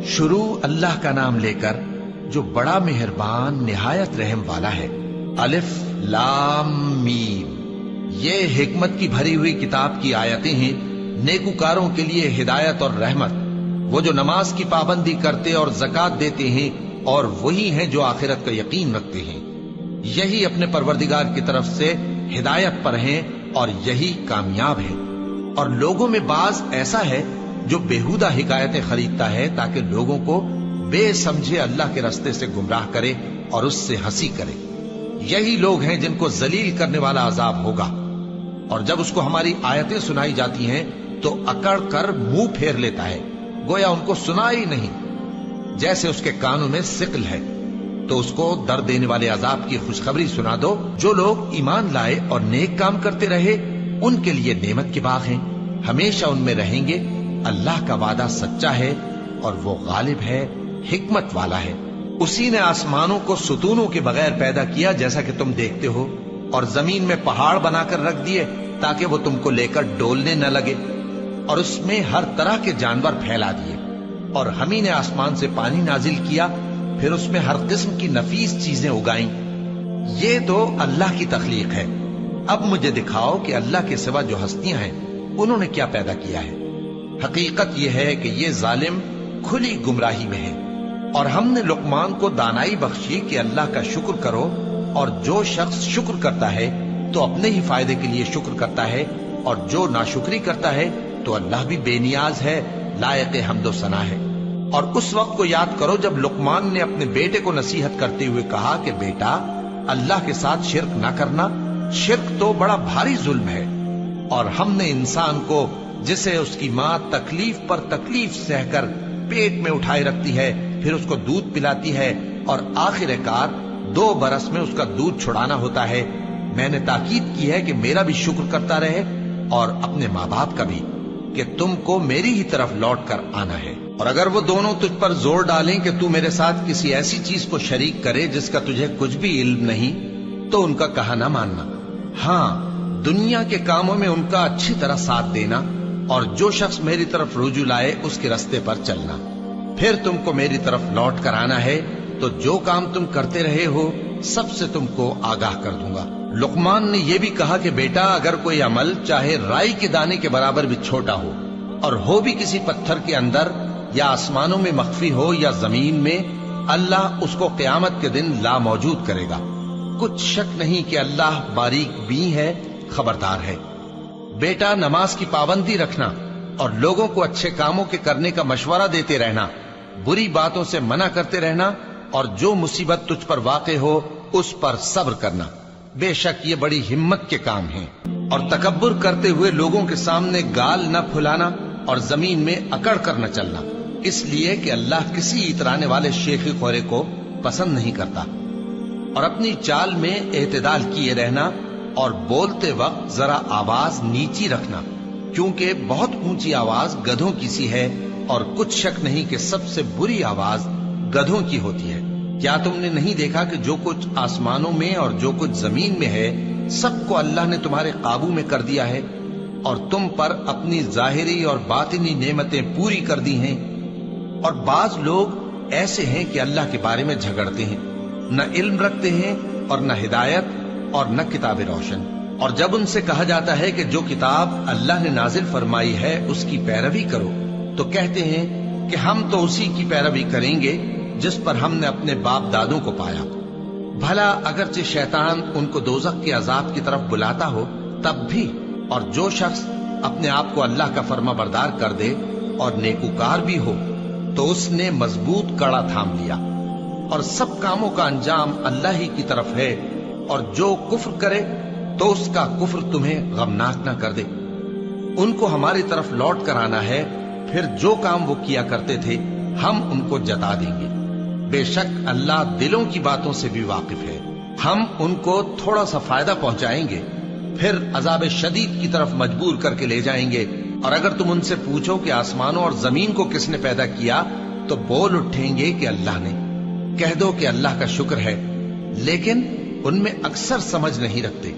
شروع اللہ کا نام لے کر جو بڑا مہربان نہایت رحم والا ہے۔ الف لام میم، یہ حکمت کی بھری ہوئی کتاب کی آیتیں ہیں، نیکوکاروں کے لیے ہدایت اور رحمت، وہ جو نماز کی پابندی کرتے اور زکات دیتے ہیں، اور وہی ہیں جو آخرت کا یقین رکھتے ہیں، یہی اپنے پروردگار کی طرف سے ہدایت پر ہیں اور یہی کامیاب ہیں۔ اور لوگوں میں بعض ایسا ہے جو بےہودہ حکایتیں خریدتا ہے تاکہ لوگوں کو بے سمجھے اللہ کے راستے سے گمراہ کرے اور اس سے ہنسی کرے، یہی لوگ ہیں جن کو ذلیل کرنے والا عذاب ہوگا۔ اور جب اس کو ہماری آیتیں سنائی جاتی ہیں تو اکڑ کر منہ پھیر لیتا ہے، گویا ان کو سنا ہی نہیں، جیسے اس کے کانوں میں ثقل ہے۔ تو اس کو درد دینے والے عذاب کی خوشخبری سنا دو۔ جو لوگ ایمان لائے اور نیک کام کرتے رہے ان کے لیے نعمت کے باغ ہیں، ہمیشہ ان میں رہیں گے۔ اللہ کا وعدہ سچا ہے اور وہ غالب ہے، حکمت والا ہے۔ اسی نے آسمانوں کو ستونوں کے بغیر پیدا کیا جیسا کہ تم دیکھتے ہو، اور زمین میں پہاڑ بنا کر رکھ دیے تاکہ وہ تم کو لے کر ڈولنے نہ لگے، اور اس میں ہر طرح کے جانور پھیلا دیے۔ اور ہم ہی نے آسمان سے پانی نازل کیا، پھر اس میں ہر قسم کی نفیس چیزیں اگائیں۔ یہ تو اللہ کی تخلیق ہے۔ اب مجھے دکھاؤ کہ اللہ کے سوا جو ہستیاں ہیں انہوں نے کیا پیدا کیا ہے۔ حقیقت یہ ہے کہ یہ ظالم کھلی گمراہی میں ہے۔ اور ہم نے لقمان کو دانائی بخشی کہ اللہ کا شکر کرو، اور جو شخص شکر کرتا ہے تو اپنے ہی فائدے کے لیے شکر کرتا ہے، اور جو ناشکری کرتا ہے تو اللہ بھی بے نیاز ہے، لائق حمد و ثنا ہے۔ اور اس وقت کو یاد کرو جب لقمان نے اپنے بیٹے کو نصیحت کرتے ہوئے کہا کہ بیٹا، اللہ کے ساتھ شرک نہ کرنا، شرک تو بڑا بھاری ظلم ہے۔ اور ہم نے انسان کو، جسے اس کی ماں تکلیف پر تکلیف سہ کر پیٹ میں اٹھائے رکھتی ہے، پھر اس کو دودھ پلاتی ہے، اور آخر کار 2 برس میں اس کا دودھ چھڑانا ہوتا ہے، میں نے تاکید کی ہے کہ میرا بھی شکر کرتا رہے اور اپنے ماں باپ کا بھی، کہ تم کو میری ہی طرف لوٹ کر آنا ہے۔ اور اگر وہ دونوں تجھ پر زور ڈالیں کہ تو میرے ساتھ کسی ایسی چیز کو شریک کرے جس کا تجھے کچھ بھی علم نہیں، تو ان کا کہا نہ ماننا۔ ہاں، دنیا کے کاموں میں ان کا اچھی طرح ساتھ دینا، اور جو شخص میری طرف رجوع لائے اس کے راستے پر چلنا۔ پھر تم کو میری طرف لوٹ کر آنا ہے تو جو کام تم کرتے رہے ہو سب سے تم کو آگاہ کر دوں گا۔ لقمان نے یہ بھی کہا کہ بیٹا، اگر کوئی عمل چاہے رائی کے دانے کے برابر بھی چھوٹا ہو، اور ہو بھی کسی پتھر کے اندر یا آسمانوں میں مخفی ہو یا زمین میں، اللہ اس کو قیامت کے دن لا موجود کرے گا۔ کچھ شک نہیں کہ اللہ باریک بین ہے، خبردار ہے۔ بیٹا، نماز کی پابندی رکھنا اور لوگوں کو اچھے کاموں کے کرنے کا مشورہ دیتے رہنا، بری باتوں سے منع کرتے رہنا، اور جو مصیبت تجھ پر واقع ہو اس پر صبر کرنا، بے شک یہ بڑی ہمت کے کام ہیں۔ اور تکبر کرتے ہوئے لوگوں کے سامنے گال نہ پھلانا اور زمین میں اکڑ کر نہ چلنا، اس لیے کہ اللہ کسی اترانے والے شیخی خورے کو پسند نہیں کرتا۔ اور اپنی چال میں اعتدال کیے رہنا، اور بولتے وقت ذرا آواز نیچی رکھنا، کیونکہ بہت اونچی آواز گدھوں کی سی ہے، اور کچھ شک نہیں کہ سب سے بری آواز گدھوں کی ہوتی ہے۔ کیا تم نے نہیں دیکھا کہ جو کچھ آسمانوں میں اور جو کچھ زمین میں ہے سب کو اللہ نے تمہارے قابو میں کر دیا ہے، اور تم پر اپنی ظاہری اور باطنی نعمتیں پوری کر دی ہیں۔ اور بعض لوگ ایسے ہیں کہ اللہ کے بارے میں جھگڑتے ہیں، نہ علم رکھتے ہیں اور نہ ہدایت اور نہ کتاب روشن۔ اور جب ان سے کہا جاتا ہے کہ جو کتاب اللہ نے نازل فرمائی ہے اس کی پیروی کرو، تو کہتے ہیں کہ ہم تو اسی کی پیروی کریں گے جس پر ہم نے اپنے باپ دادوں کو پایا۔ بھلا اگرچہ شیطان ان کو دوزخ کے عذاب کی طرف بلاتا ہو تب بھی، اور جو شخص اپنے آپ کو اللہ کا فرما بردار کر دے اور نیکوکار بھی ہو تو اس نے مضبوط کڑا تھام لیا، اور سب کاموں کا انجام اللہ ہی کی طرف ہے۔ اور جو کفر کرے تو اس کا کفر تمہیں غمناک نہ کر دے۔ ان کو ہماری طرف لوٹ کر آنا ہے، پھر جو کام وہ کیا کرتے تھے ہم ان کو جتا دیں گے۔ بے شک اللہ دلوں کی باتوں سے بھی واقف ہے۔ ہم ان کو تھوڑا سا فائدہ پہنچائیں گے، پھر عذاب شدید کی طرف مجبور کر کے لے جائیں گے۔ اور اگر تم ان سے پوچھو کہ آسمانوں اور زمین کو کس نے پیدا کیا، تو بول اٹھیں گے کہ اللہ نے۔ کہہ دو کہ اللہ کا شکر ہے، لیکن ان میں اکثر سمجھ نہیں رکھتے۔